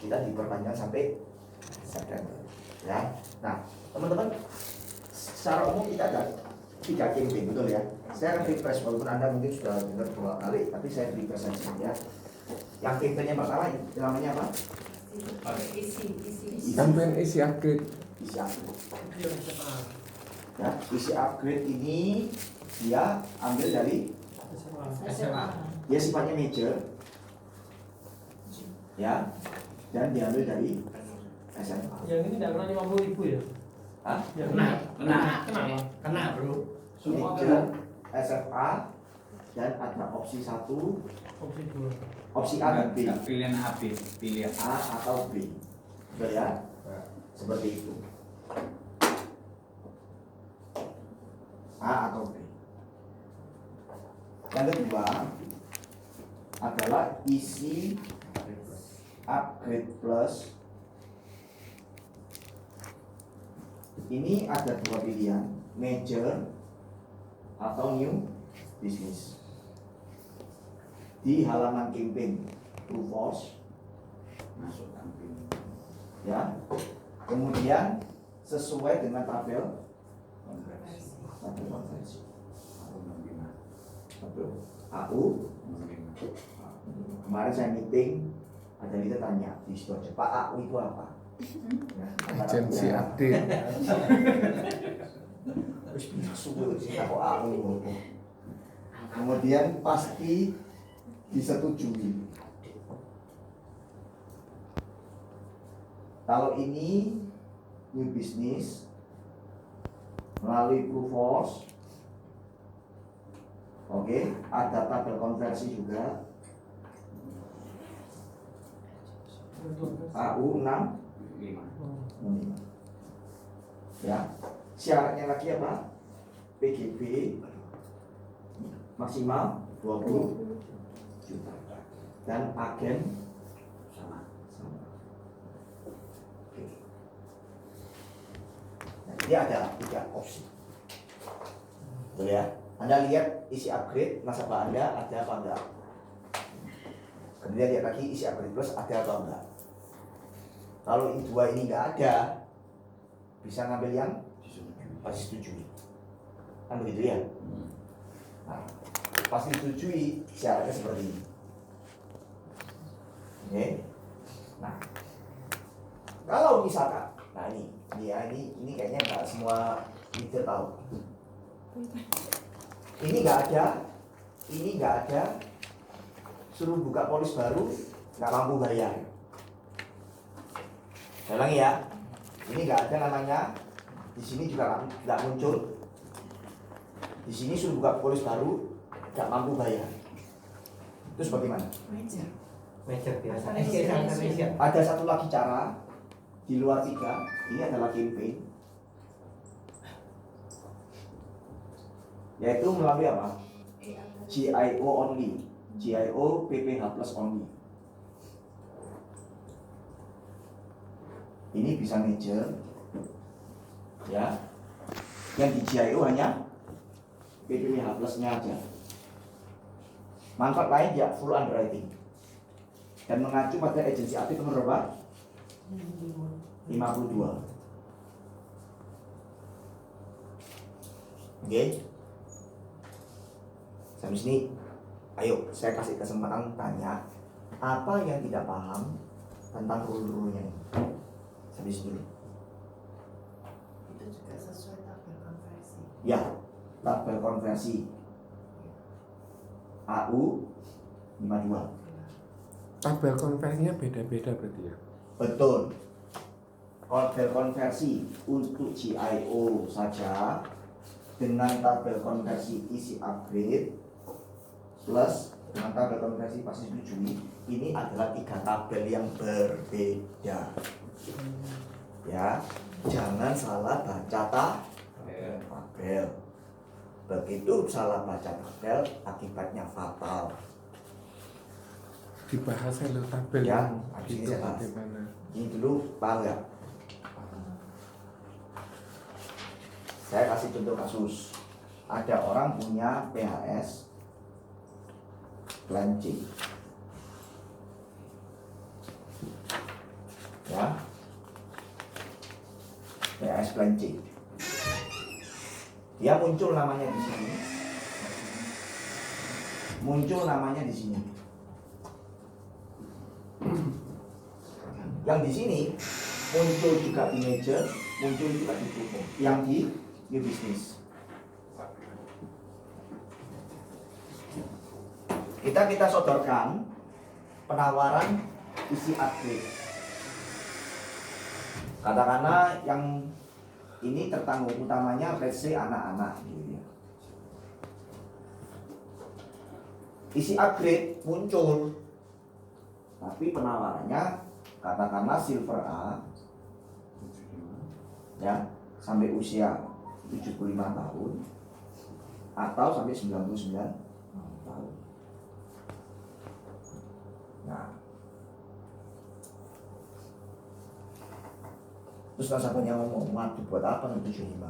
kita diperpanjang sampai September. Ya, nah teman-teman, secara umum kita ada 3 campaign, betul ya. Saya akan refresh, walaupun Anda mungkin sudah dengar 2 kali, tapi saya refresh saja ya. Yang campaign yang pertama namanya apa? Campaign isi upgrade. Isi upgrade. Ya, isi upgrade ini dia ambil dari SMA. dia sifatnya major, ya, dan diambil dari SMA. Yang ini tidak kena 50.000 ya? Hah? Ya, Kena bro. Semua Major, kena. SMA, dan ada opsi 1, opsi 2. opsi A dan B. Pilihan A, B, pilihan A atau B, betul ya? Seperti itu. A atau B. Yang kedua adalah isi upgrade plus. Ini ada 2 pilihan, major atau new business. Di halaman campaign true false, masuk campaign. ya. Kemudian sesuai dengan tabel Konversi. konversi. Aku membina. Betul. AU. Membina. Kemarin saya meeting, ada leader tanya di situ aja, Pak, AU itu apa? Ya, Agensi update. Terus sudah sih aku AU. Kemudian pasti disetujui. Kalau ini new business melalui proof false, oke, ada tabel konversi juga. AU 6 5. 5. Ya, syaratnya lagi apa? PGB maksimal 20 juta dan agen Sama. sama. Oke. Nah, ini ada 3 opsi. Betul ya? Anda lihat isi upgrade nasabah Anda ada apa enggak? Kemudian lihat lagi isi upgrade plus ada apa enggak? Kalau ini 2 ini enggak ada, bisa ngambil yang pasti setujui. Kan begitu ya? Nah, pasti setujui syaratnya seperti ini. Oke. Nah, kalau misalkan, nah ini kayaknya nggak semua leader tahu. Ini nggak ada, suruh buka polis baru, nggak mampu bayar. Saya ulangi ya, ini nggak ada namanya, di sini juga nggak muncul. Di sini suruh buka polis baru, nggak mampu bayar. Terus bagaimana? Major biasa. Ada satu lagi cara di luar 3, ini adalah campaign, yaitu melalui apa? GIO only, GIO PPH plus only. Ini bisa major, ya. Yang di GIO hanya PPH plusnya aja. Manfaat lain ya full underwriting dan mengacu pada agensi aktif nomor berapa? 52. Oke. Sampai sini, ayo saya kasih kesempatan tanya apa yang tidak paham tentang rule-rule-nya ini. Sampai sini dulu. Itu juga sesuai tabel konversi. Ya, tabel konversi AU 52. Tabel konversinya beda-beda berarti ya. Betul. Tabel konversi untuk GIO saja dengan tabel konversi isi upgrade plus dengan tabel konversi pasti setujui, ini adalah 3 tabel yang berbeda. Ya, jangan salah baca tabel. Begitu salah baca tabel, akibatnya fatal. Dibahas lo tabel Ya, yang habis ini itu saya bahas. bagaimana. Ini dulu paham nggak? Saya kasih contoh kasus. Ada orang punya PHS plan C. PS plan C. Dia muncul namanya di sini. Muncul namanya di sini. Yang di sini muncul juga di major, muncul juga di promo. Yang di new business. Kita sodorkan penawaran isi upgrade. Katakanlah yang ini tertanggung utamanya let's say anak-anak gitu ya. Isi upgrade muncul, tapi penawarannya katakanlah silver A ya sampai usia 75 tahun atau sampai 99 tahun. Nah, terus nasabahnya ngomong, waduh buat apa nih 75?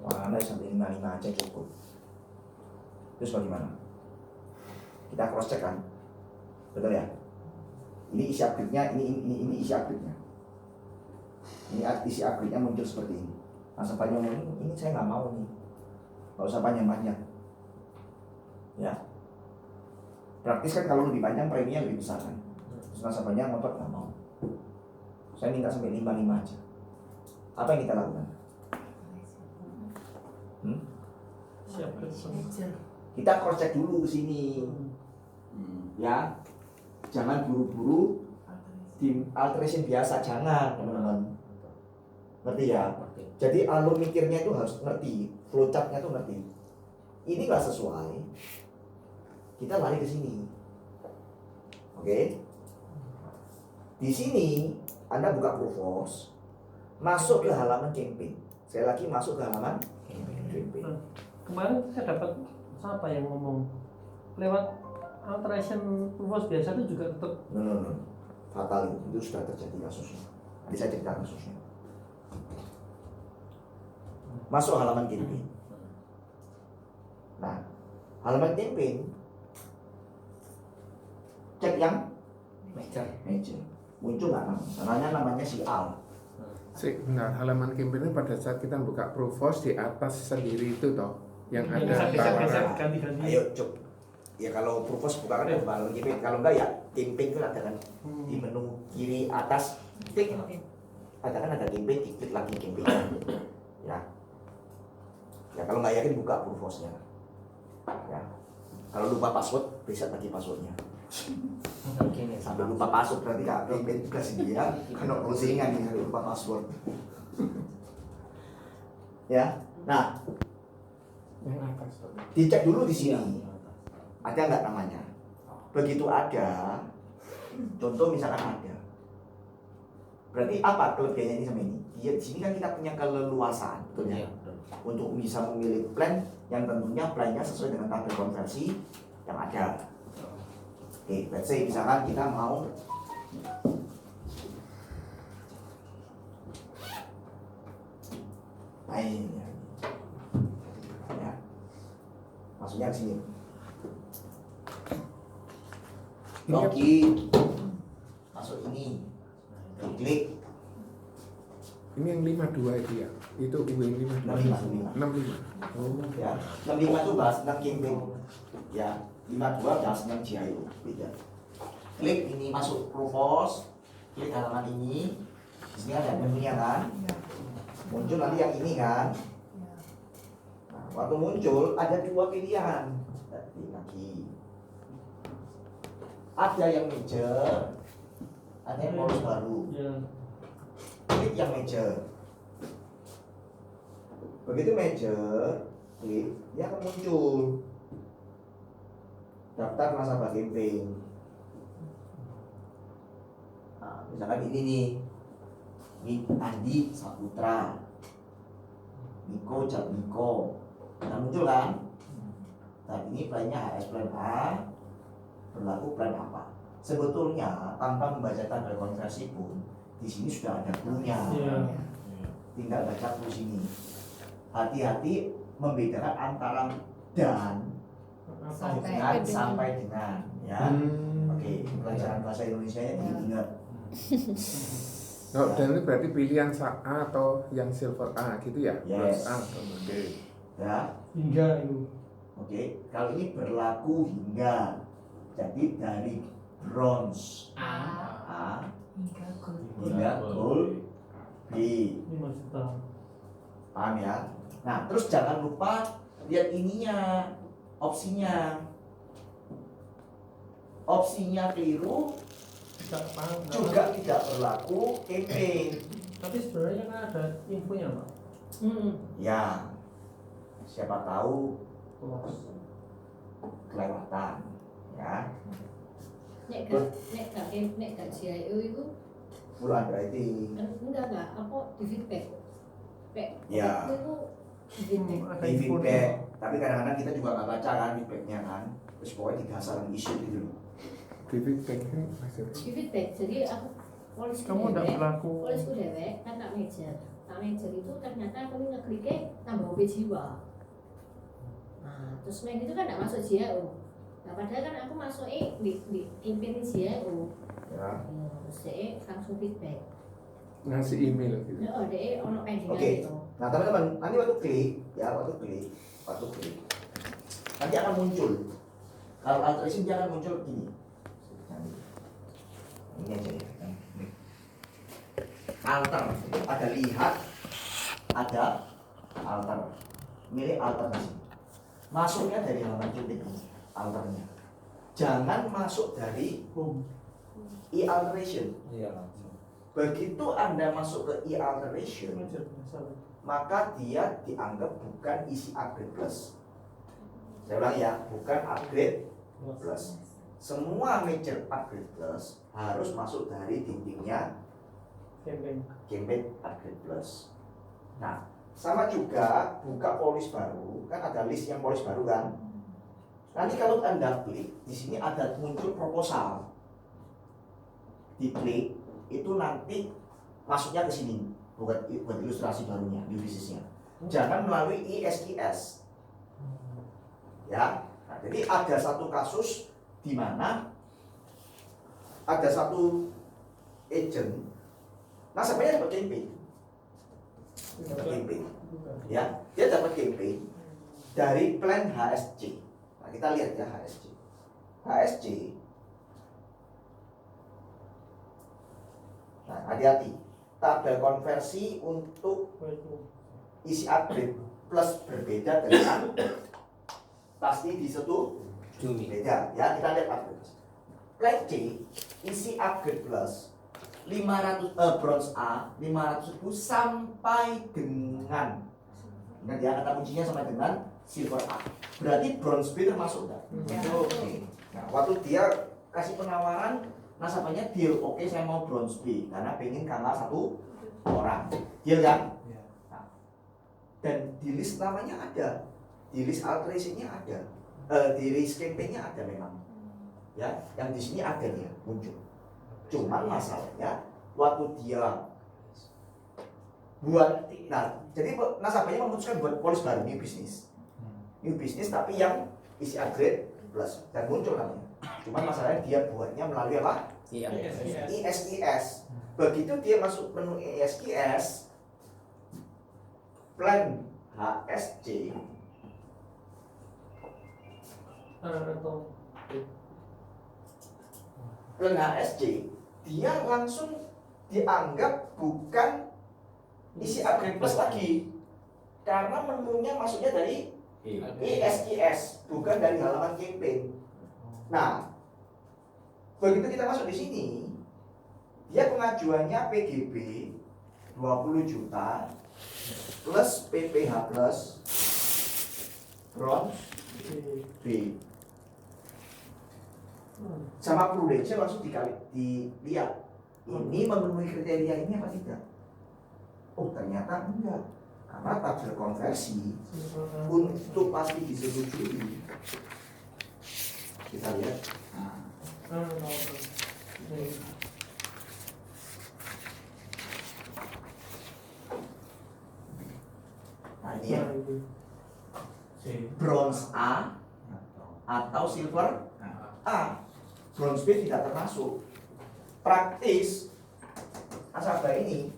Wah, anda sampai 55 aja cukup. Terus bagaimana? Kita cross check kan, betul ya? Ini isi upgrade-nya, ini isi upgrade-nya. Ini isi upgrade-nya muncul seperti ini. Nasabahnya ngomong, ini saya nggak mau nih, nggak usah panjang-panjang. Ya, praktis kan kalau lebih panjang preminya lebih besar kan. Terus nasabahnya ngotot nggak mau. Saya minta sampai 55 aja. Apa yang kita lakukan? Siap. Major. Kita cross check dulu ke sini. Ya. Jangan buru-buru di alteration biasa, jangan teman-teman. Ngerti ya? Jadi alur mikirnya itu harus ngerti, flowchart-nya tuh ngerti. Ini nggak sesuai, kita lari ke sini. Oke? Di sini Anda buka Proofos, masuk ke halaman campaign. Sekali lagi masuk ke halaman campaign. Kemarin saya dapat siapa yang ngomong lewat alteration provos biasa itu juga tetap No. Fatal itu sudah terjadi kasusnya. Nanti saya cerita kasusnya. Masuk halaman campaign. Nah, halaman campaign cek yang major. muncul nggak namanya si Al. Bentar, halaman campaign pada saat kita buka Provos di atas sendiri itu toh yang ada Geser tawaran. ganti-ganti. Ayo cuk. Ya kalau Provos buka kan halaman campaign, kalau enggak ya campaign itu ada kan di menu kiri atas klik ada kan ada campaign, klik lagi campaign. Ya. Ya kalau nggak yakin buka Provosnya. Ya. Kalau lupa password, reset lagi passwordnya. Sampai lupa password berarti kak campaign juga sih dia kena closingan nih kalau lupa password. Ya. Nah, Yang atas toh. dicek dulu di sini. Ada nggak namanya? Begitu ada, contoh misalkan ada. Berarti apa kelebihannya ini sama ini? Dia di sini kan kita punya keleluasaan, betul ya? Untuk bisa memilih plan yang tentunya plannya sesuai dengan tabel konversi yang ada. Oke, let's say misalkan kita mau main ya. Maksudnya ke sini. Ini Login masuk ini. Klik Ini yang 52 itu ya. Itu yang 52. 65. 65. Oh. Ya, 65 itu bahas tentang campaign. Ya, 52 bahas tentang GIO. Beda. Klik ini masuk Provos, klik halaman ini. Di sini ada menunya kan. Muncul nanti yang ini kan. Nah, waktu muncul ada dua pilihan. Klik lagi. Ada yang major, ada yang polos baru. Ya. Klik yang major. Begitu major, klik, dia akan muncul daftar nasabah campaign. Nah, misalkan ini nih, ini Andi Saputra, Niko Jatmiko. Nah, muncul kan? Nah, ini plannya HS plan A, berlaku plan apa? Sebetulnya tanpa membaca tabel konversi pun di sini sudah ada clue-nya. Iya. Tinggal baca clue sini. Hati-hati membedakan antara dan sampai dengan ya. Oke, pelajaran bahasa Indonesia nya diingat. Oh, dan itu berarti pilihan A atau yang silver A gitu ya? Yes. Bronze A atau oke. Ya, Hingga itu. oke. Kalau ini berlaku hingga, jadi dari bronze A hingga gold. hingga gold B. 5 juta. Paham ya? Nah, terus jangan lupa lihat ininya, opsinya. Opsinya keliru Tidak paham. juga tidak berlaku campaign. Tapi sebenarnya kan ada infonya, Pak. Ya, siapa tahu Luas. kelewatan, ya. Nek gak CIO itu Full underwriting. enggak apa di feedback. Ya. Itu di feedback. Ada Di info. feedback, tapi kadang-kadang kita juga nggak baca kan feedbacknya kan. Terus pokoknya digasaran isu gitu loh. Di feedback kan maksudnya. Di feedback. Jadi aku polisku Kamu udah berlaku. polisku dewek kan tak major. Tak major itu ternyata aku ngekliknya tambah OP jiwa. Nah, terus main itu kan gak masuk JIO. Nah, padahal kan aku masuk di campaign JIO. Ya. Terus dia langsung feedback. Ngasih email gitu. Oh, dia ono pendingan Oke. itu. Nah teman-teman, nanti waktu klik, ya waktu klik, nanti akan muncul. Kalau alteration dia akan muncul gini. Ini aja ya. Alter, ada lihat, ada alter. Milih alternasi. Masuknya dari halaman titik ini, alternya. Jangan masuk dari Boom. e-alteration. Iya langsung. Begitu Anda masuk ke e-alteration, Major besar. maka dia dianggap bukan isi upgrade plus. Saya ulang ya, bukan upgrade plus. Semua major upgrade plus harus masuk dari titiknya Campaign. campaign upgrade plus. Nah, sama juga buka polis baru, kan ada list yang polis baru kan. Nanti kalau Anda klik, di sini ada muncul proposal. Diklik, itu nanti masuknya ke sini, buat ilustrasi barunya, new business-nya. Jangan melalui ISKS. Ya, nah, jadi ada satu kasus di mana ada satu agent nasabahnya dapat campaign, ya, dia dapat campaign dari plan HSC. Nah, kita lihat ya HSC. Nah, hati-hati, tabel konversi untuk isi upgrade plus berbeda dengan pasti disetujui beda ya. Kita lihat upgrade plan C, isi upgrade plus 500 bronze A 500.000 sampai dengan, ingat ya kata kuncinya sampai dengan silver A. Berarti bronze B termasuk enggak? Oke. Nah, waktu dia kasih penawaran, nasabahnya deal, oke saya mau bronze B karena pengen kalah satu orang, deal kan? Nah, dan di list namanya ada, di list alterationnya ada, di list campaignnya ada memang, ya, yang di sini ada dia muncul. Cuman masalahnya waktu dia buat, nah jadi nasabahnya memutuskan buat polis baru new business tapi yang isi upgrade plus dan muncul namanya. Cuman masalahnya dia buatnya melalui apa? ISKS. Begitu dia masuk menu ISKS, plan HSC, plan HSC, dia langsung dianggap bukan isi upgrade plus lagi karena menunya masuknya dari ISKS bukan dari halaman campaign. Nah, begitu kita masuk di sini, dia pengajuannya PGB 20 juta plus PPH plus bronze B sama prudential langsung dilihat ini memenuhi kriteria ini apa tidak. Oh ternyata enggak, karena tabel konversi untuk pasti disetujui. Kita lihat. Nah ini ya, bronze A atau silver A. Bronze B tidak termasuk. Praktis nasabah ini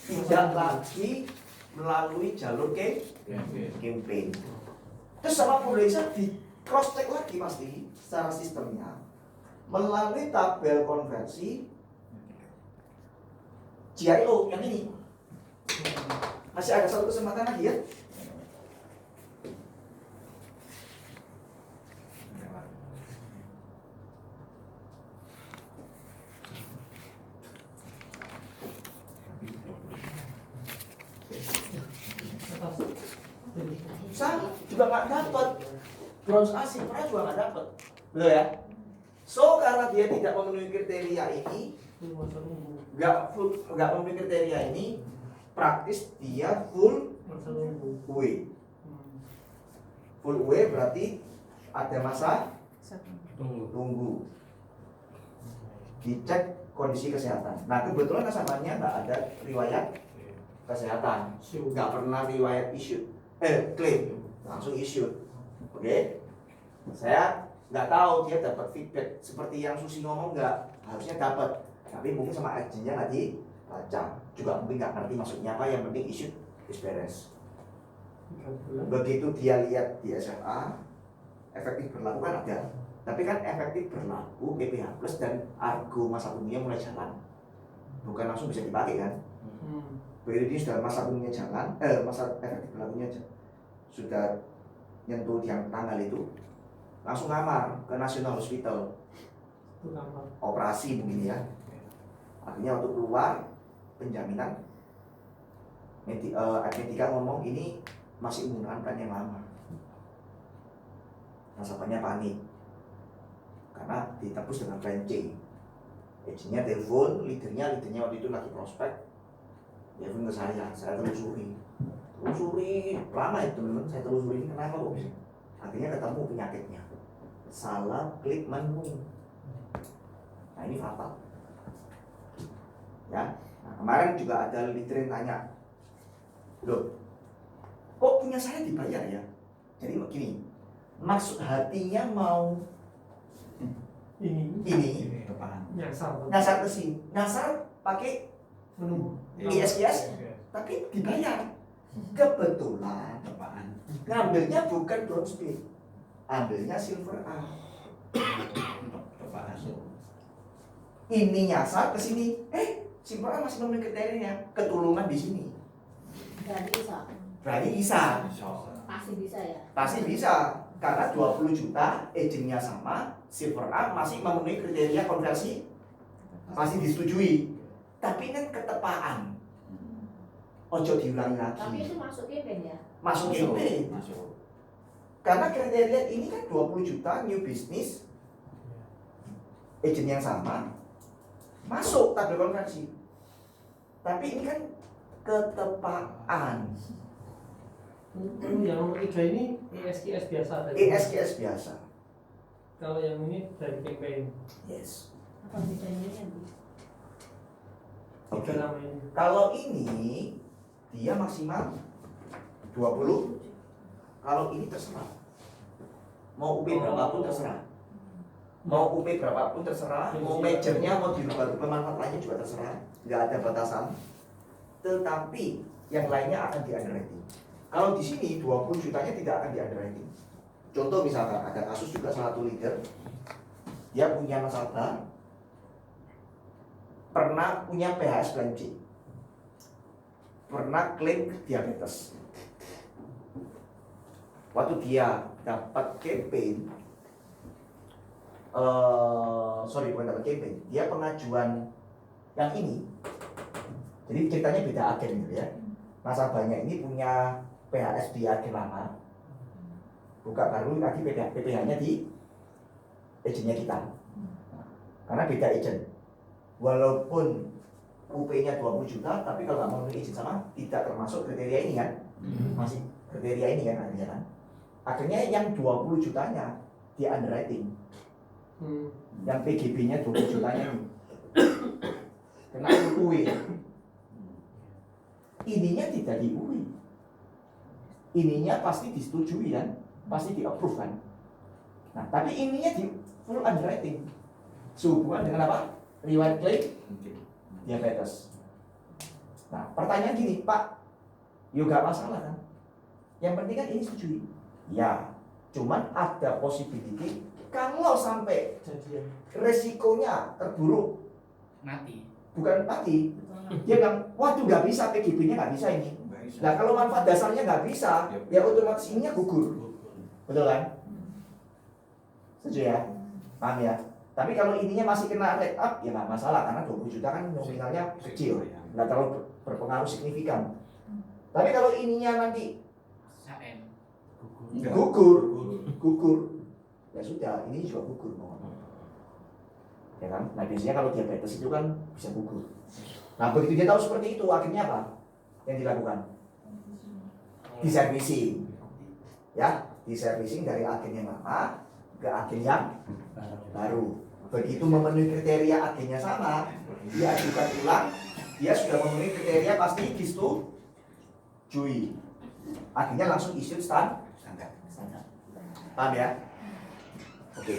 tidak lagi melalui jalur campaign. Terus sama publisher di cross check lagi pasti secara sistemnya melalui tabel konversi GIO yang ini. Masih ada satu kesempatan lagi ya. Saya juga nggak dapat bronze A, silver A juga nggak dapat, betul ya? So karena dia tidak memenuhi kriteria ini, nggak memenuhi kriteria ini, praktis dia full W. Full W berarti ada masa tunggu. Dicek kondisi kesehatan. Nah kebetulan nasabahnya nggak ada riwayat kesehatan, nggak pernah riwayat claim, langsung issue. Oke, saya nggak tahu dia dapat feedback seperti yang Susi ngomong nggak, harusnya dapat, tapi mungkin sama agennya nggak dibaca, juga mungkin nggak ngerti maksudnya apa, yang penting issue is beres. Begitu dia lihat di SMA efektif berlaku kan ada, tapi kan efektif berlaku PPh plus dan argo masa tunggunya mulai jalan, bukan langsung bisa dipakai kan. Begitu dia sudah masa tunggunya jalan, masa efektif berlakunya sudah nyentuh yang tanggal itu, langsung ngamar ke National Hospital, operasi mungkin ya. Akhirnya waktu keluar penjaminan, Medika ngomong ini masih menggunakan plan yang lama. Nasabahnya panik karena ditebus dengan plan C. Agentnya telepon, leadernya waktu itu lagi prospek, dia pun ke saya telusuri lama itu teman-teman, saya telusuri ini kenapa kok bisa. Akhirnya ketemu penyakitnya, salah klik menu. Nah ini fatal ya. Nah, kemarin juga ada leader yang tanya, loh kok punya saya dibayar ya. Jadi begini, maksud hatinya mau ini nyasar ke sini, nyasar pakai ISKS, tapi dibayar. Kebetulan ngambilnya bukan bronze B, ambilnya silver A. Ini nyasar ke sini, silver A masih memenuhi kriterianya, ketulungan di sini. Berarti bisa. Pasti bisa ya. Pasti bisa, karena 20 juta agentnya sama, silver A masih memenuhi kriteria konversi, masih disetujui. Tapi kan ketepaan. Ojo diulangi lagi. Tapi itu masuk campaign ya? Masuk campaign. Karena kriteria ini kan 20 juta new business, agent yang sama, masuk tabel konversi. Tapi ini kan ketepaan. Yang nomor 3 ini ISKS biasa tadi. ISKS biasa. Kalau yang ini dari campaign. Yes. Apa bedanya kan? Oke. Nama ini. Kalau ini dia maksimal 20. Kalau ini terserah. Mau UP berapapun terserah. Mau UP berapapun terserah. Mau majornya mau dirubah-rubah manfaat lainnya juga terserah. Nggak ada batasan. Tetapi yang lainnya akan di underwriting. Kalau di sini 20 jutanya tidak akan di underwriting. Contoh misalkan ada kasus juga salah satu leader, dia punya nasabah pernah punya PHS plan C, pernah klaim diabetes. Waktu dia dapat campaign, bukan dapat campaign, dia pengajuan yang ini. Jadi ceritanya beda agen gitu ya. Nasabahnya ini punya PHS di agen lama, buka baru lagi PPh-nya di agennya kita, karena beda agen. Walaupun UP-nya 20 juta, tapi kalau nggak memenuhi izin sama, tidak termasuk kriteria ini kan, masih kriteria ini kan akhirnya kan. Akhirnya yang 20 jutanya di underwriting, yang PGB-nya 20 jutanya nih, kena UI. Ininya tidak di UI, ininya pasti disetujui kan, pasti di approve kan. Nah tapi ininya di full underwriting, sehubungan dengan apa? Riwayat claim diabetes. Nah, pertanyaan gini, Pak, yuk gak masalah kan? Yang penting kan ini setujui. Ya, cuman ada possibility kalau sampai Jadian. resikonya terburuk, Mati. bukan mati. Dia bilang, waduh nggak bisa, PGB-nya nggak bisa ini. Nggak bisa. Nah kalau manfaat dasarnya nggak bisa, ya otomatis ininya gugur. Betul kan? Setuju ya? Paham ya? Tapi kalau ininya masih kena rate up, ya nggak masalah. Karena 20 juta kan nominalnya kecil, nggak terlalu berpengaruh signifikan. Tapi kalau ininya nanti Saen. Enggak. gugur, ya sudah, ini juga gugur. Ya kan? Nah biasanya kalau diabetes itu kan bisa gugur. Nah begitu dia tahu seperti itu, akhirnya apa yang dilakukan? Diservising, ya, diservising dari agen yang lama ke agen yang baru. Begitu memenuhi kriteria agennya sama, dia ajukan ulang, dia sudah memenuhi kriteria pasti disetujui. Akhirnya langsung issue standar. Paham ya? Oke.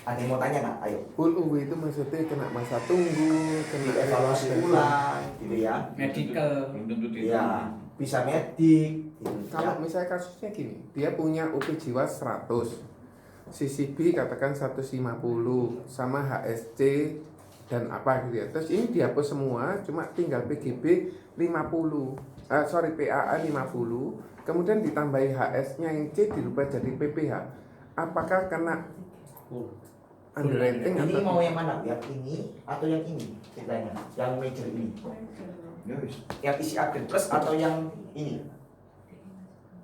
Ada yang mau tanya nggak? Ayo. Full UW itu maksudnya kena masa tunggu, kena Dievaluasi ulang, gitu ya. Medical. Belum tentu dia. Iya, bisa medik. Gitu, Kalau ya. misalnya kasusnya gini, dia punya UP jiwa 100, CCB katakan 150, sama HSC dan apa gitu ya. Terus ini dihapus semua, cuma tinggal PGB 50, PAA 50, kemudian ditambahi HS-nya yang C dirubah jadi PPH. Apakah kena underrating Ini atau mau yang mana? Yang ini atau yang ini? Ceritanya, yang major ini. Ya wis. Yang isi upgrade plus atau yang ini?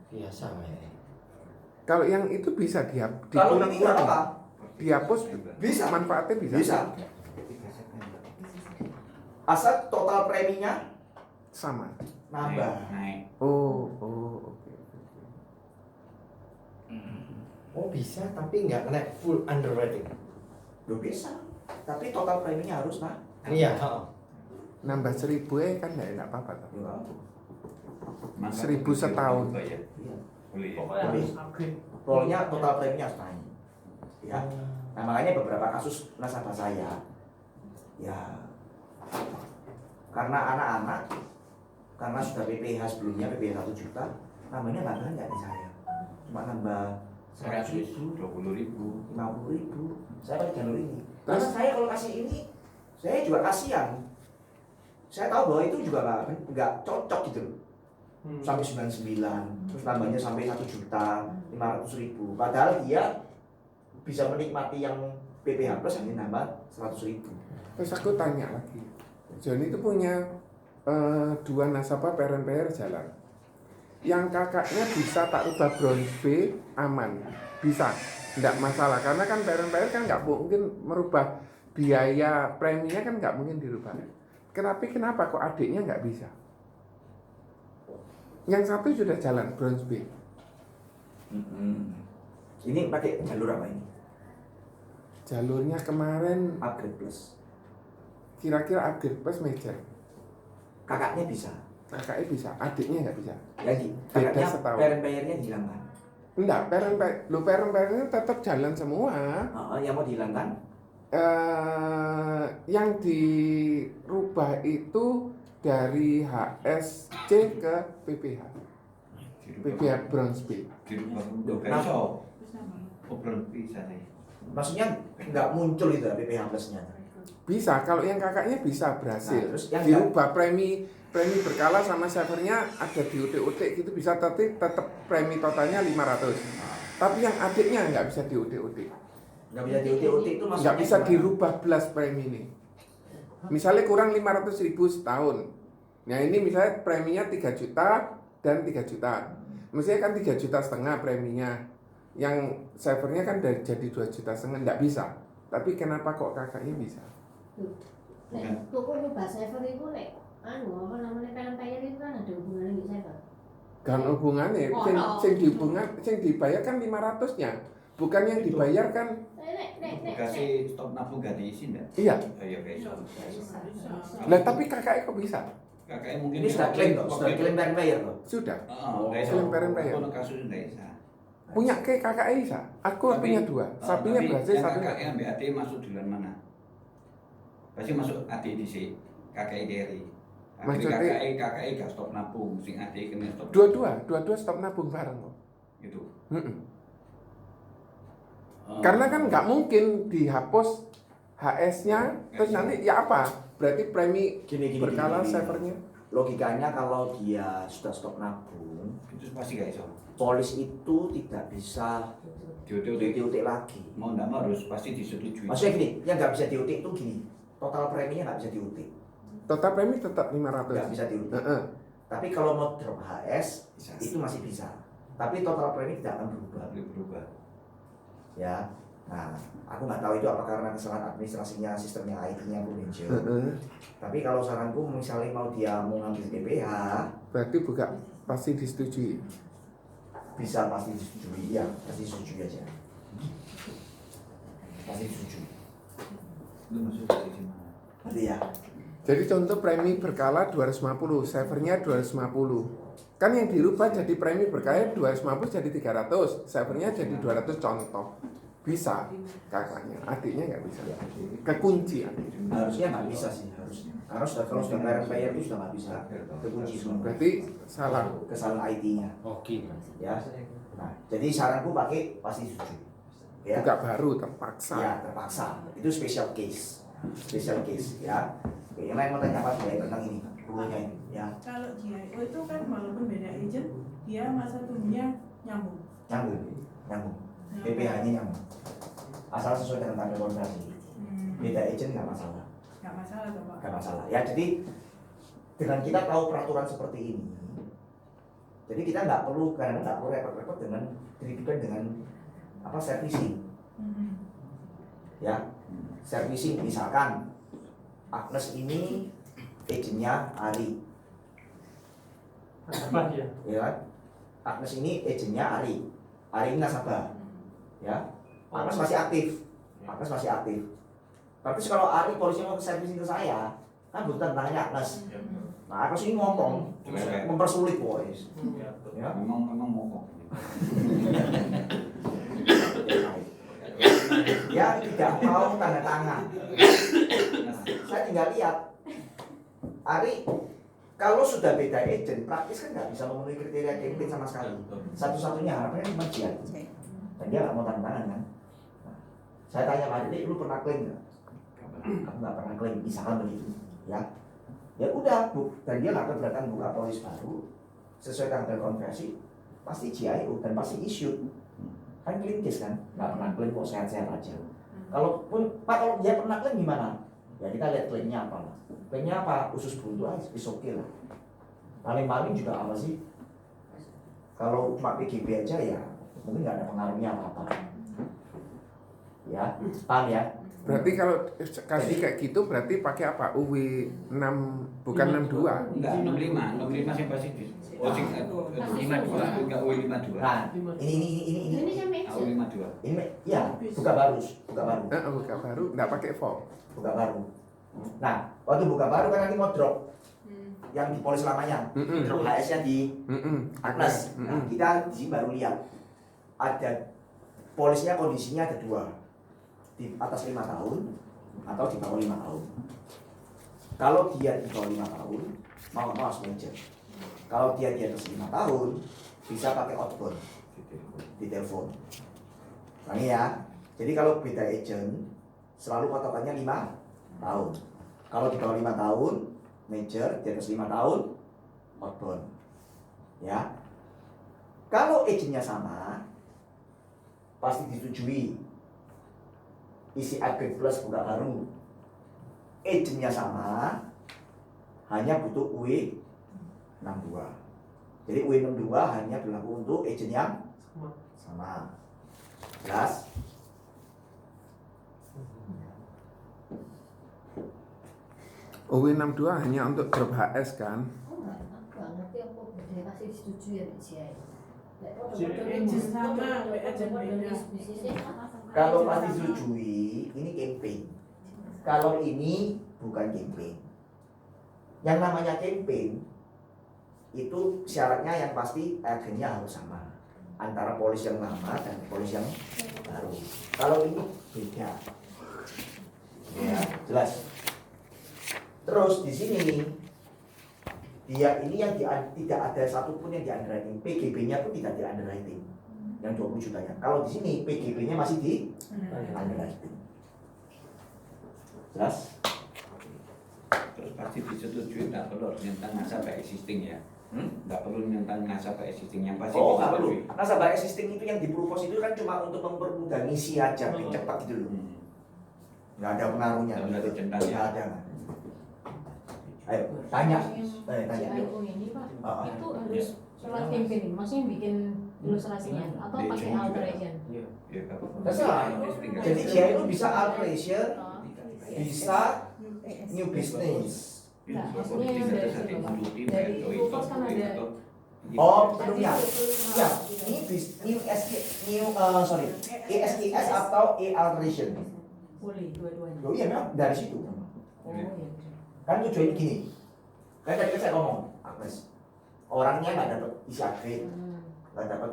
Biasa ya. kalau yang itu bisa Kalau ini nggak apa? dihapus, Bisa. manfaatnya bisa. Bisa. Asal total preminya Sama. nambah. Naik. Oh, oke. Oh bisa, tapi nggak kena full underwriting. Loh bisa. Tapi total preminya harus nah. Iya. Nambah 1.000 kan nggak apa-apa. Tapi. Ya, 1.000 setahun. Iya. iya. Boleh ya. Pokoknya harus upgrade. Rollnya total preminya harus naik. Ya. Nah makanya beberapa kasus nasabah saya, ya karena anak-anak, karena sudah PPH sebelumnya PPH 1 juta, namanya nggak banyak di saya, cuma nambah 100.000, 20.000. 50.000. Saya pakai jalur ini. Karena Terus? saya kalau kasih ini, saya juga kasihan. Saya tahu bahwa itu juga nggak cocok gitu loh. Sampai 99, terus nambahnya sampai 1 juta 500.000. Padahal dia bisa menikmati yang PPH plus hanya nambah 100.000. Terus aku tanya lagi, Joni itu punya 2 nasabah parent payer jalan. Yang kakaknya bisa tak ubah bronze B aman, bisa, tidak masalah. Karena kan parent payer kan nggak mungkin merubah biaya preminya kan nggak mungkin dirubah. Kenapa kok adiknya nggak bisa? Yang satu sudah jalan bronze B. Ini pakai jalur apa ini? Jalurnya kemarin Upgrade plus. kira-kira upgrade plus major. Kakaknya bisa. Kakaknya bisa, adiknya nggak bisa. Lagi. Beda Kakaknya setahun. parent payernya dihilangkan. Enggak, parent payernya tetap jalan semua. Yang mau dihilangkan? Yang dirubah itu dari HSC ke PPH. PPH bronze B. Dirubah Nah, obrolan bisa nih. maksudnya nggak muncul itu PPH plusnya. Bisa, kalau yang kakaknya bisa berhasil. Nah, terus yang dirubah premi berkala sama servernya ada di UT-UT gitu bisa, tapi tetap premi totalnya 500. Tapi yang adiknya nggak bisa di UT-UT. Nggak bisa di UT itu maksudnya Nggak bisa gimana? dirubah belas premi ini. Misalnya kurang 500.000 setahun. Nah ini misalnya preminya 3 juta dan 3 juta. Mestinya kan 3 juta setengah preminya. Yang servernya kan jadi 2 juta setengah, nggak bisa. Tapi kenapa kok kakaknya bisa? Nek tuku nyubah server itu nek apa namanya parent payer itu kan ada hubungannya di server. Kan hubungannya, sing dibayar kan 500-nya, bukan yang dibayar kan. Nek Kasih stop nafsu gak diisi enggak? Iya. Iya bisa. Lah tapi kakaknya kok bisa? Kakaknya mungkin Ini sudah klaim toh, sudah klaim parent payer toh. Sudah. Nggak bisa. Klaim parent payer. Kalau kasus nggak bisa. Punya ke kakaknya bisa. Aku Tapi, punya 2. Sapinya tapi berhasil, yang satunya. kakaknya ambil AD masuk duluan mana? pasti masuk adik di sini, KKI DRI. Maksudnya- KKI gak stop nabung, sing adik kena stop. Dua-dua stop nabung bareng kok. Gitu. Karena kan nggak mungkin dihapus HS-nya, terus nanti ya apa? Berarti premi Gini, berkala savernya. Logikanya kalau dia sudah stop nabung, itu pasti gak iso. polis itu tidak bisa Diutik diutik lagi. mau nggak mau harus pasti disetujui. Maksudnya gini, yang nggak bisa diutik itu gini, total preminya nggak bisa diutik, Total premi tetap nggak 500. bisa diutik. Heeh. Tapi kalau mau drop HS Bisa. itu masih bisa. Tapi total premi tidak akan berubah. Boleh berubah. Ya, nah aku nggak tahu itu apa karena kesalahan administrasinya, sistemnya IT-nya belum muncul. Heeh. Tapi kalau saranku misalnya mau dia mau ngambil DPH, Berarti buka pasti disetujui. bisa pasti disetujui, ya pasti disetujui aja. Pasti disetujui. Itu masuk dari mana? Berarti ya. Jadi contoh premi berkala 250, savernya 250. Kan yang dirubah jadi premi berkala 250 jadi 300, savernya jadi 200 contoh. Bisa kakaknya, adiknya nggak bisa. Kekunci adiknya. Harusnya nggak bisa sih, harusnya. Karena sudah kalau sudah bayar itu sudah nggak bisa. Kekunci semua. Berarti salah. Kesalahan IT-nya. Oke. Ya. Nah, jadi saranku pakai pasti disetujui. Ya. Buka baru terpaksa. Ya, terpaksa. Itu special case. Special case ya. Oke, yang lain mau tanya apa dia tentang ini? Rulenya ini ya. Kalau GIO itu kan walaupun beda agent, dia masa tunggunya nyambung. Nyambung. Nyambung. PPH-nya nyambung. Asal sesuai dengan tanda konversi. Beda agent nggak masalah. Nggak masalah tuh Pak. Nggak masalah. Ya, jadi dengan kita tahu peraturan seperti ini, jadi kita nggak perlu karena nggak perlu repot-repot dengan diribukan dengan apa servicing. Ya, servicing misalkan Agnes ini agentnya Ari, Apa dia? ya kan? Agnes ini agentnya Ari ini nasabah, ya. Agnes masih aktif, Agnes masih aktif. Tapi kalau Ari polisi mau servicing ke saya, kan bukan tanya Agnes. Nah, Agnes ini ngomong, mempersulit boys, ya. Memang mogok. Ya tidak mau tanda tangan. Saya tinggal lihat Ari kalau sudah beda agent praktis kan nggak bisa memenuhi kriteria campaign sama sekali. Satu-satunya harapannya cuma dia dan dia nggak mau tanda tangan kan. Nah, saya tanya Pak Ari, lu pernah klaim nggak? Aku nggak pernah klaim, misalkan begitu ya. Ya udah bu, dan dia nggak keberatan buka polis baru sesuai tanggal konversi pasti GIO dan pasti issue. Kan clean case kan, nggak pernah klaim kok sehat-sehat aja. Kalaupun Pak kalau dia pernah klaim gimana? Ya kita lihat klaimnya apa lah. Klaimnya apa? Usus buntu aja, is oke lah. Paling-paling juga apa sih? Kalau cuma PGB aja ya mungkin nggak ada pengaruhnya apa-apa. Ya, paham ya? Berarti kalau kasih kayak gitu berarti pakai apa? UW 6 bukan 62. Enggak, 65 sih pasti di. Oh, sing 52, enggak U52. Nah, ini Ini kan meja. U52. ini ya buka baru, Buka baru nggak pakai form. buka baru. Nah, waktu buka baru kan nanti mau drop yang di polis lamanya, drop HS-nya di Agnes. Nah, kita di sini baru lihat ada polisnya kondisinya ada dua, di atas 5 tahun atau di bawah 5 tahun. Kalau dia di bawah 5 tahun, mau harus major. Kalau dia di atas 5 tahun, bisa pakai outbound di telepon. Nah ini ya, jadi kalau beda agent, selalu patokannya 5 tahun. Kalau di bawah 5 tahun, major, di atas 5 tahun, outbound. Ya. Kalau agentnya sama, pasti disetujui. Isi upgrade plus buka baru. Agentnya sama, hanya butuh UE 62. Jadi UE 62 hanya berlaku untuk agent yang sama. Jelas? UW 62 hanya untuk drop HS kan? Oh enggak, aku nggak ngerti apa beda pasti disetujui ya di GIO. Agent sama, agent beda. Kalau pasti disetujui, ini campaign. Kalau ini bukan campaign. Yang namanya campaign itu syaratnya yang pasti agennya harus sama antara polis yang lama dan polis yang baru. Kalau ini beda. Ya, jelas. Terus di sini dia ini yang tidak ada satupun yang di underwriting. PGB-nya pun tidak di underwriting. Yang 20 juta ya. Kalau di sini PGB-nya masih di underwriting. Jelas? Terus pasti disetujui, nggak perlu tentang nasabah existing ya. Nggak perlu tentang nasabah existing yang pasti Oh, nggak perlu. disetujui. Nasabah existing itu yang di propose itu kan cuma untuk mempermudah ngisi aja, biar cepat gitu loh. Nggak ada pengaruhnya. Nggak ada centang ya. Nggak ada. Ayo, tanya. Tanya. GIO ini Pak, Ah, itu harus lewat campaign, maksudnya bikin ilustrasinya atau pakai alteration? Ya, nggak apa-apa. Terserah. Tinggal- Jadi dia itu bisa alteration, Oh, bisa new business. Nah, maksudnya yang dari sini Pak, dari Provos kan ada Oh, bentuknya. Ah, Ya, gitu. ini new SK, ESKS atau alteration. Boleh dua-duanya. Oh iya memang dari situ. Oh iya. Kan tujuannya gini. Kan tadi saya ngomong, Agnes, orangnya nggak dapat isi upgrade, nggak dapat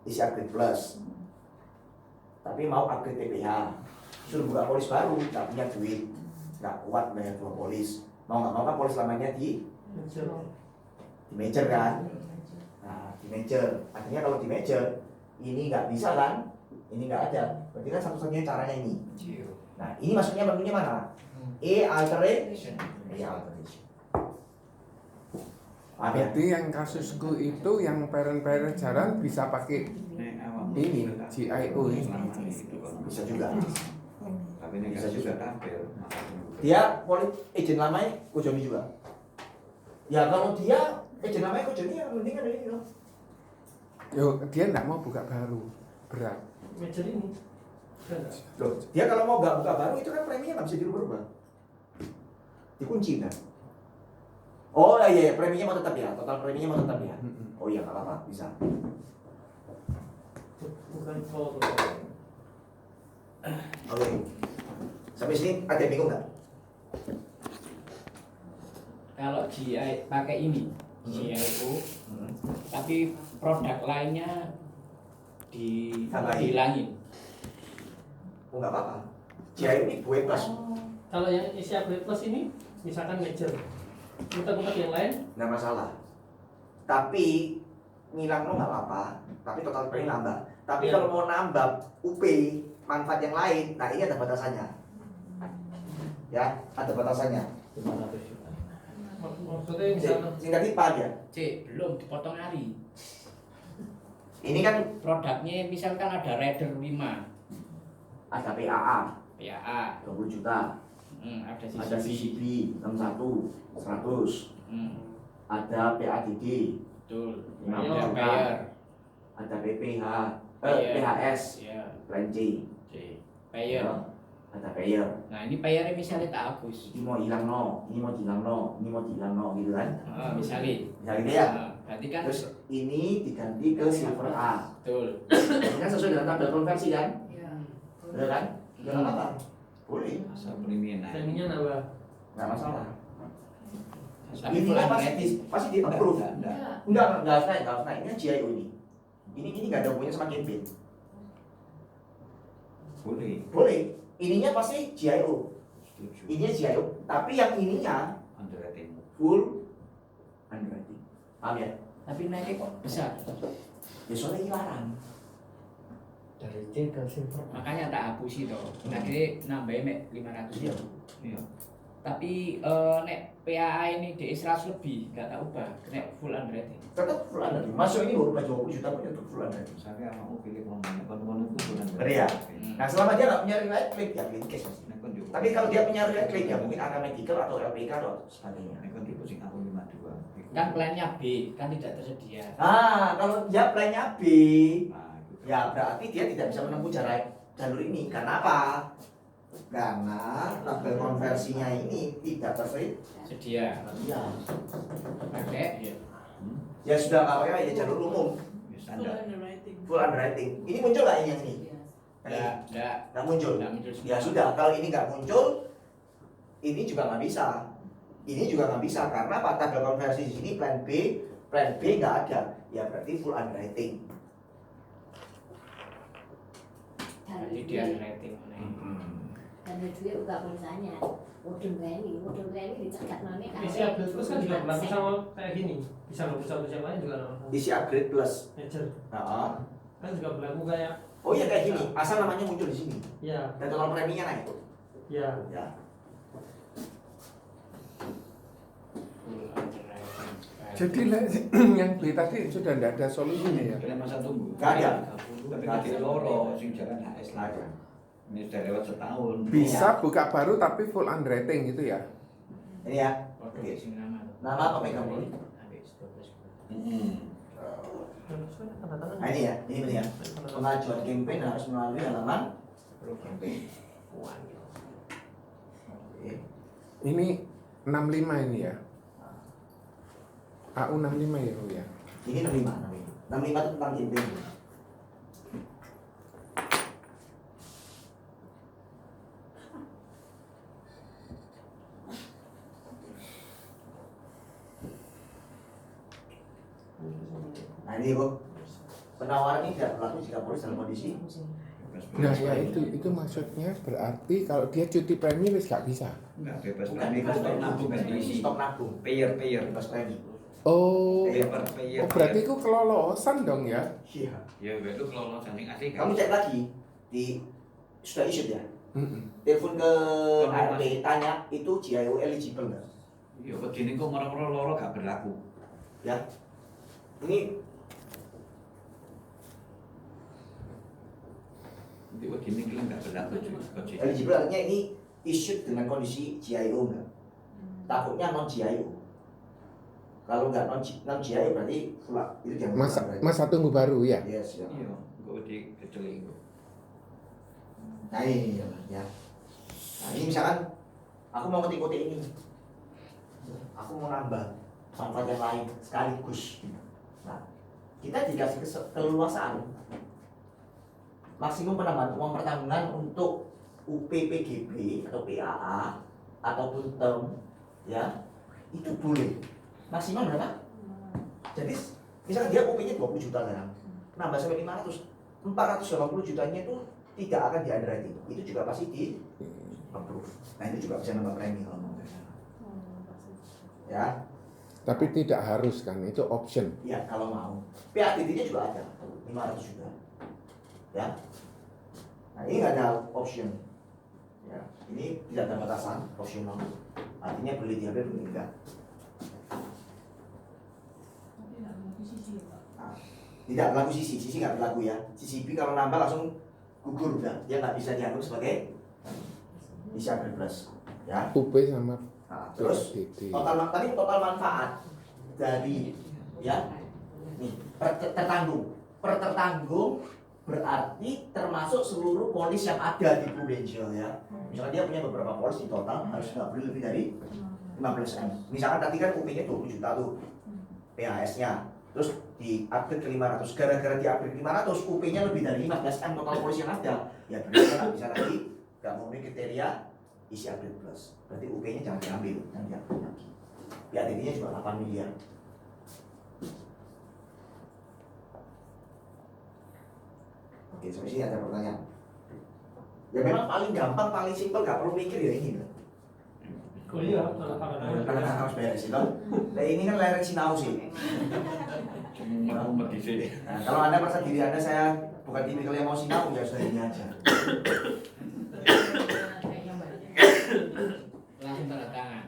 isi upgrade plus, tapi mau upgrade TPH, suruh buka polis baru, nggak punya duit, nggak kuat bayar 2 polis, mau nggak mau kan polis lamanya di major kan, nah di major, artinya kalau di major ini nggak bisa kan, ini nggak ada, berarti kan satu-satunya caranya ini. Nah ini maksudnya bentuknya mana? Alteration. Paham ya? Berarti yang kasusku itu yang parent-parent jalan bisa pakai Nek awam ini, juga GIO ini. selama itu kan. Bisa juga. Tapi ini Bisa kan juga juga. tampil. Dia agent lamanya Kojomi juga. Ya kalau dia agent lamanya Kojomi ya mending ada ini loh. Yo, dia nggak mau buka baru, berat. Major ini. Loh, dia kalau mau nggak buka baru itu kan preminya nggak bisa dirubah. Dikunci kan? Oh iya, preminya mau tetap ya, total preminya mau tetap ya. Oh iya nggak apa-apa, bisa. Bukan kalau Oke. Sampai sini ada yang bingung nggak? Kalau GI pakai ini GIO, tapi produk lainnya Tambahin. dihilangin. Oh nggak apa-apa. Jaya ini gue plus. kalau yang isi upgrade plus ini misalkan major, muter-muter yang lain Nggak masalah. Tapi ngilang lo nggak apa-apa. Tapi total premi nambah. Tapi Iya. kalau mau nambah UP manfaat yang lain, nah ini ada batasannya. Ya, ada batasannya. maksudnya misalkan Singkat paham ya. C, belum dipotong hari. Ini kan Produknya misalkan ada Rider 5, ada PAA PAA, 20 juta, ada ada CCB, CCB 61 100, ada PADD betul, 50 ada juta, Payer, ada PPH, Payer. PHS, ya, plan C, C, Payer. ada payer. Nah ini Payernya misalnya tak hapus, Ini mau hilang no, ini mau hilang no, ini mau hilang no, gitu kan? misalnya, Bisa gitu ya. berarti kan Terus ini diganti ke silver A. betul. Ini kan sesuai dengan tabel konversi kan? Iya. Benar kan? Ya nggak apa-apa. Boleh. Asal preminya naik. preminya nambah. Nggak masalah. Tapi Ini full pasti underwriting. pasti di approve. Enggak. Enggak harus naik, nggak harus naik. Ini GIO ini. Ini nggak ada hubungannya sama campaign. Boleh. Boleh. Ininya pasti GIO. Setuju. Ininya GIO. Tapi yang ininya Underwriting. full underwriting. Paham ya? Tapi naiknya kok besar. Ya soalnya iwaran. Dari C ke silver. Makanya tak hapus itu. Akhirnya nambahin mek 500 ya. Iya. Tapi nek PAA ini DE 100 lebih, nggak tak ubah. Nek full underwriting. Tetap full underwriting. Masuk ini baru 20 juta punya untuk full underwriting. Saya mau pilih pemain kon-kon itu bukan. Bener ya? Nah selama dia nggak punya riwayat claim ya claim case pasti. Tapi kalau dia punya riwayat claim ya mungkin angka medical atau LPK atau sebagainya. Ini kan tipe sing aku 52. Kan plannya B, kan tidak tersedia. Ah kalau dia plannya B, Nah, itu. ya berarti dia tidak bisa menempuh jalur ini. Karena apa? Karena tabel konversinya ini tidak tersedia. Sedia. Ya. Pakai ya. Ya sudah nggak pakai ya jalur umum Ya, Full standar. underwriting. full underwriting. Ini muncul nggak ini yang ini? Enggak Nggak muncul. muncul. Ya sudah kalau ini nggak muncul, ini juga nggak bisa. Ini juga nggak bisa karena apa? Tabel konversi di sini plan B nggak ada. Ya berarti full underwriting. Jadi dia underwriting. dan duit juga perusahaannya modern ini dicegat nane Isi upgrade plus kan juga berlaku sama kayak gini, bisa nggak perusahaan yang lain juga nggak. Isi upgrade plus. Major Nah, kan juga berlaku kayak oh iya kayak gini, asal namanya muncul di sini ya dan total preminya naik. ya Ya. Jadi yang B tadi sudah tidak ada solusinya ya. Dalam masa tunggu. Nggak ada. Tapi nanti loro sing jalan HS lah. Ini sudah lewat setahun. Bisa buka baru tapi full underwriting gitu ya. Ini ya. Oke, sing nama. Nama apa pegang ini? Nah ini ya, ini ya. Pengajuan campaign harus melalui halaman campaign. Oke. Ini 65 ini ya. AU 65 ya Bu ya. Ini 65 itu tentang campaign. Nah ini Bu, penawaran ini tidak berlaku jika polis dalam kondisi Nah ya itu maksudnya berarti kalau dia cuti premi wis gak bisa. Enggak bebas bukan premi, bebas stok nabung kan diisi. stok nabung, Payer. bebas premi. Oh, Payer. berarti itu kelolosan dong ya. Iya. Ya itu kelolosan sing asli kan. Kamu cek lagi di sudah issued ya. Mm-mm. Telepon ke ARP tanya itu GIO eligible nggak? Iya, begini kok orang-orang loro gak berlaku. Ya. Ini Nanti begini kita gak berlaku juga. eligible artinya ini issued dengan kondisi GIO nggak? Takutnya non GIO. Kalau nggak non GIO berarti full itu yang Masa tunggu baru ya. Yes ya. Iya, gue dikecuali gue. Nah ini ya. Nah ini misalkan aku mau ngetik ini, aku mau nambah manfaat yang lain sekaligus. Nah kita dikasih keleluasaan maksimum penambahan uang pertanggungan untuk UPPGB atau PAA ataupun term ya itu boleh maksimal berapa? Jadi misalkan dia UP-nya 20 juta sekarang, nambah sampai 500, 480 jutanya itu tidak akan di underwriting, itu juga pasti di approve. Nah itu juga bisa nambah premi kalau mau ya. Tapi tidak harus kan, itu option. Ya kalau mau. PADD-nya juga ada 500 juta ya. Nah ini nggak ada option ya, ini tidak ada batasan, optional, artinya boleh diambil boleh enggak. Nah, tidak berlaku sisi nggak berlaku ya. CCP kalau nambah langsung gugur udah, dia nggak bisa dianggap sebagai isi upgrade plus ya. UP sama Nah, terus PADD. total manfaat dari ya nih tertanggung berarti termasuk seluruh polis yang ada di Prudential ya. Misalkan dia punya beberapa polis di total harus nggak boleh lebih dari 15 M. Misalkan tadi kan UP-nya 20 juta tuh PHS-nya, terus di upgrade ke 500, gara-gara di upgrade 500 UP-nya lebih dari 15 M total polis yang ada ya berarti kita nggak bisa lagi nggak memenuhi kriteria isi upgrade plus, berarti UP-nya jangan diambil, jangan diupgrade lagi. PADD-nya cuma 8 miliar. Oke, sampai sini ada pertanyaan. Ya memang paling gampang, paling simpel, gak perlu mikir ya ini. kuliah Karena harus beres itu. Nah ini kan lereng sinau sih. Cuma aku pergi sini. Nah, kalau anda merasa diri anda saya bukan tipikal yang mau sinau ya sudah ini aja. Langsung tanda tangan.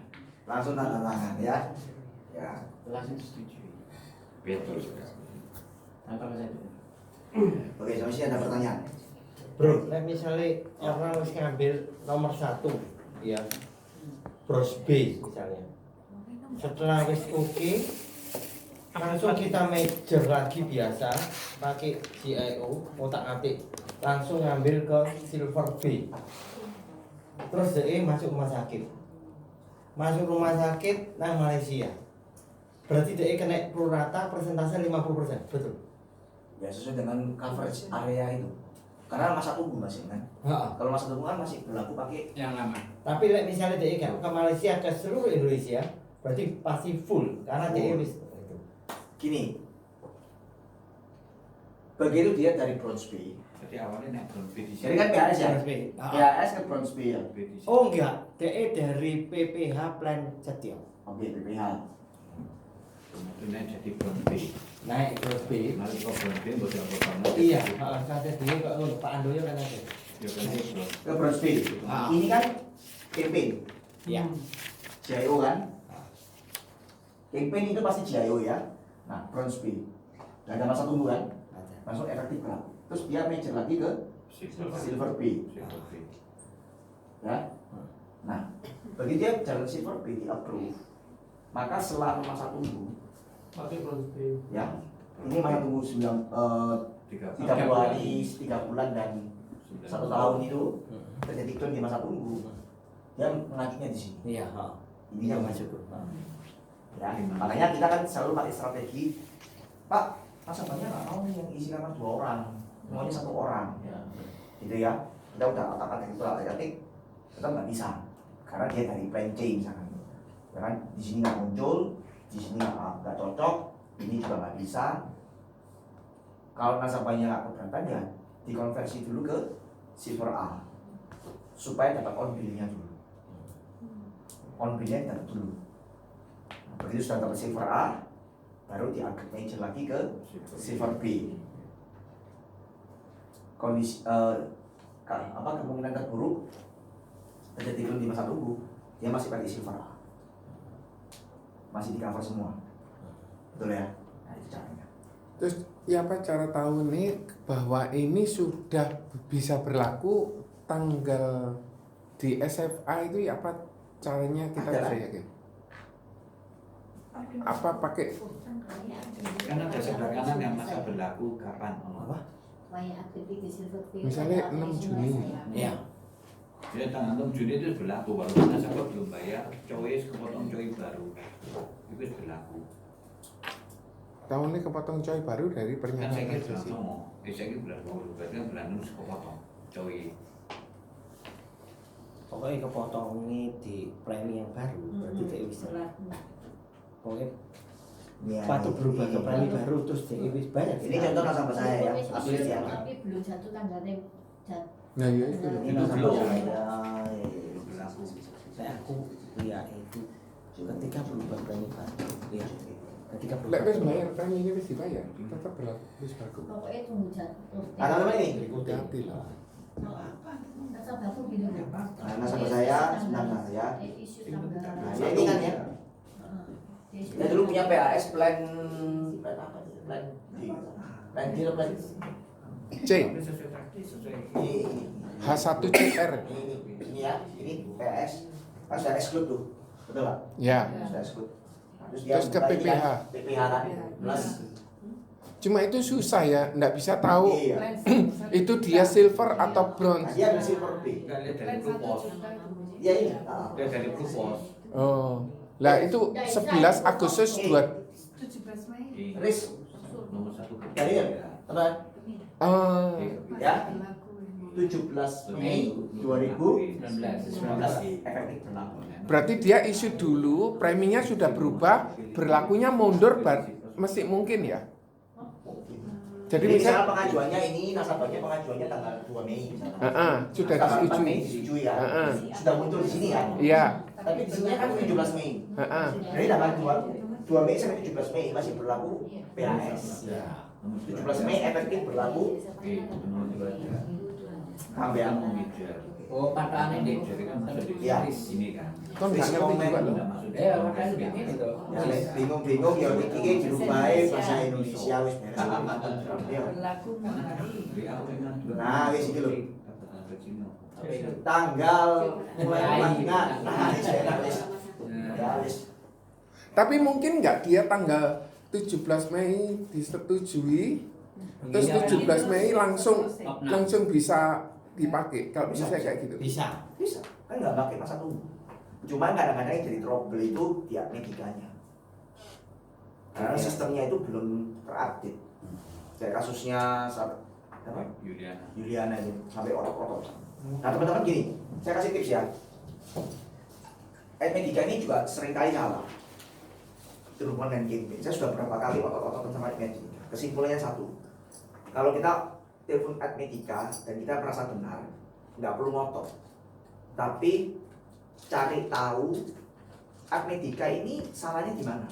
Langsung tanda tangan ya. Ya. Langsung disetujui. Betul. Apa saja? Oke, sampai sini ada pertanyaan. Bro, misalnya orang harus ngambil nomor 1 ya, bros B misalnya. Setelah wis oke, langsung kita major lagi biasa pakai GIO otak atik, langsung ngambil ke silver B. Terus dia masuk rumah sakit nang Malaysia. Berarti dia kena prorata persentase 50%, betul? Ya sesuai dengan coverage area itu. Karena masa tunggu masih kan. Kalau masa tunggu kan masih berlaku pakai Yang lama. Tapi misalnya dia kan ke Malaysia ke seluruh Indonesia, berarti pasti full karena dia wis itu. gini. Begitu dia dari bronze B Jadi awalnya nek bronze B di Jadi kan PAS ya? Bronze B. PAS ke bronze B ya? Oh enggak, DE dari PPH Plan Setio. Oke, PPH. Itu nek jadi bronze B. Naik Bronze B. Mari kok bronze B mbok apa banget. Iya, kata dia kok ngono, Pak Andoyo kan ada. Ya kan bronze. Ke bronze B. Ah. Ini kan campaign. Iya. JIO kan? Campaign itu pasti JIO ya. Nah, bronze B. Gak ada masa tunggu kan? Ada. Langsung efektif kan? Terus dia major lagi ke silver B. Silver B. Ya. Nah, begitu dia jalan silver B di approve, maka selama masa tunggu, pakai bronze B. ya, ini masa tunggu 3 hari, 3 bulan dan 1 tahun itu terjadi iklan di masa tunggu, dia mengajunya di sini. Iya, Ini yang masuk. Ya, makanya kita kan selalu pakai strategi, Pak, nasabahnya nggak mau nih yang isi kamar 2 orang, maunya 1 orang, ya, gitu ya. Kita udah katakan itu tapi tetap nggak bisa, karena dia dari plan C misalkan, ya kan, di sini nggak muncul, di sini nggak cocok, ini juga nggak bisa. Kalau nasabahnya nggak keberatan ya dikonversi dulu ke silver A, supaya dapat on bill-nya dulu. On bill-nya dapat dulu. Begitu sudah dapat silver A, baru di-upgrade major lagi ke silver B. Kondisi kemungkinan terburuk terjadi iklan di masa tunggu, dia masih pakai silver A, masih di cover semua, betul ya? Nah, itu caranya. Terus ya apa cara tahu nih bahwa ini sudah bisa berlaku tanggal di SFA itu ya apa caranya kita Ada. bisa yakin? Apa pakai Karena ada sebelah kanan yang masa berlaku kapan? Apa? Kayak aktivitas silver B. Misalnya 6 Juni. Iya. Ya tanggal 6 Juni itu berlaku walaupun nasabah belum bayar, cois kepotong coy baru. Itu berlaku. tahun ini kepotong coy baru dari Kan saya pernyataan kira aja sih. saya kira bulan 10, berarti kan bulan 6 kepotong coy. Pokoknya kepotong ini di premi yang baru, berarti kayak bisa. Pokoknya Ya, patut berubah ke ini- premi baru terus DE wis banyak. Ini contoh nasabah saya ya, April ya. Tapi belum jatuh tanggalnya. Nah iya itu. Ini Itu nasabah belum. saya. Ya, Belum berlaku. Saya aku lihat itu ketika berubah premi baru. Iya. Ketika Lek wis berubah bayar premi ini wis dibayar, tetap berlaku wis baku. Pokoknya tunggu jatuh. Ada apa ini? berikutnya. Hati lah. Nasabahku gitu. Nah, nasabah saya sebenarnya ya. Isu tanggal. Nah, dia ini kan ya. Dia dulu punya PAS plan apa sih? Plan D atau plan C Sesuai praktis, sesuai ini H1CR. ini ya, ini PAS kan sudah exclude tuh, betul nggak? Ya. Sudah exclude. Nah, terus Terus ke buka ini PPH. kan, PPH kan plus Cuma itu susah ya, nggak bisa tahu iya. itu dia silver atau Nah, bronze. dia ada silver B. Enggak lihat dari blue post. Iya ini. Lihat dari blue post. Oh. Lah itu 11 Agustus 2. 17 Mei. Risk Nomor 1 dari ya, teman ya 17 Mei 2019 efektif berlaku. Berarti dia isu dulu, preminya sudah berubah, berlakunya mundur, mesti mungkin ya. Jadi Jadi misal, misalnya pengajuannya ini nasabahnya pengajuannya tanggal 2 Mei misalnya. sudah Tanggal 4 disetujui. Mei disetujui ya. Sudah muncul di sini kan. Iya. Tapi di sini kan 17 Mei. Jadi tanggal 2 Mei sampai 17 Mei masih berlaku PAS. 17 Mei efektif berlaku sampai Oh, patahannya deh. Jadi kan sudah di Iya. sini kan. Kau nggak ngerti juga loh. Ya, makanya begini tuh. ya bingung-bingung ya iki dirubahi bahasa Indonesia wis beres. Ya. Berlaku Nah, wis iki lho. Tanggal mulai pertandingan. Nah, wis enak wis. Ya wis. Tapi mungkin nggak dia tanggal 17 Mei disetujui, terus 17 Mei langsung bisa dipakai. Kalau bisa saya kayak gitu. Bisa. Bisa. Kan nggak pakai masa tunggu. Cuman kadang-kadang yang jadi trouble itu tiap medikanya. Karena sistemnya itu belum terupdate. Kayak kasusnya apa? Yuliana itu sampai otot-otot. Nah teman-teman gini, saya kasih tips ya. Medika ini juga seringkali salah. Berhubungan dengan campaign. Saya sudah berapa kali otot-otot sama Medika. Kesimpulannya satu. Kalau kita telepon Admedica dan kita merasa benar, nggak perlu ngotot. Tapi cari tahu Admedica ini salahnya di mana.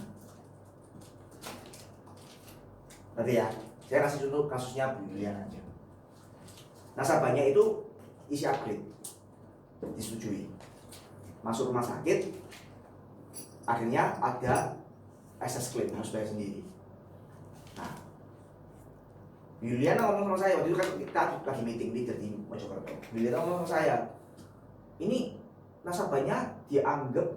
Berarti ya, saya kasih contoh kasusnya Bu Yulian aja. Nasabahnya itu isi upgrade, disetujui. Masuk rumah sakit, akhirnya ada excess claim, harus bayar sendiri. Nah, Yuliana ngomong sama saya, waktu itu kan kita lagi meeting leader di Mojokerto. Yuliana ngomong sama saya, ini nasabahnya dianggap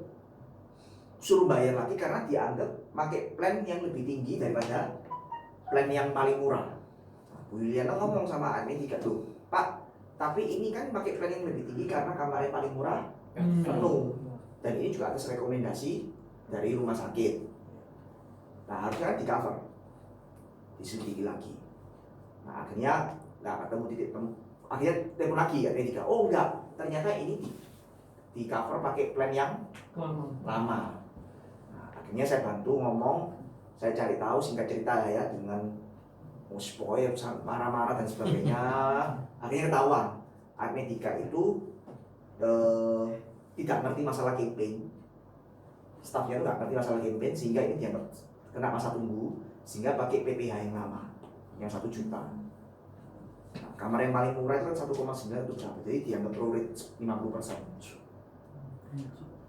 suruh bayar lagi karena dianggap pakai plan yang lebih tinggi daripada plan yang paling murah. Bu Yuliana ngomong sama Admedica tuh, Pak, tapi ini kan pakai plan yang lebih tinggi karena kamar yang paling murah penuh. Dan ini juga atas rekomendasi dari rumah sakit. Nah, harusnya kan di cover, diselidiki lagi. Nah, akhirnya nggak ketemu titik temu. Akhirnya telepon lagi ya Admedica. Oh enggak, ternyata ini di cover pakai plan yang lama. Nah, akhirnya saya bantu ngomong, saya cari tahu singkat cerita ya dengan spoiler, marah-marah dan sebagainya. Akhirnya ketahuan Admedica itu tidak ngerti masalah campaign, staffnya itu nggak ngerti masalah campaign, sehingga ini dianggap kena masa tunggu, sehingga pakai PPh yang lama, yang 1 juta. Nah, kamar yang paling murah itu kan 1,9 itu berapa? Jadi dianggap pro rate 50%.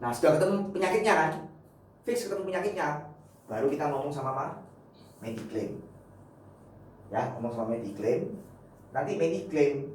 Nah, sudah ketemu penyakitnya kan, fix ketemu penyakitnya, baru kita ngomong sama Mediclaim. Ya, ngomong sama Mediclaim. Nanti Mediclaim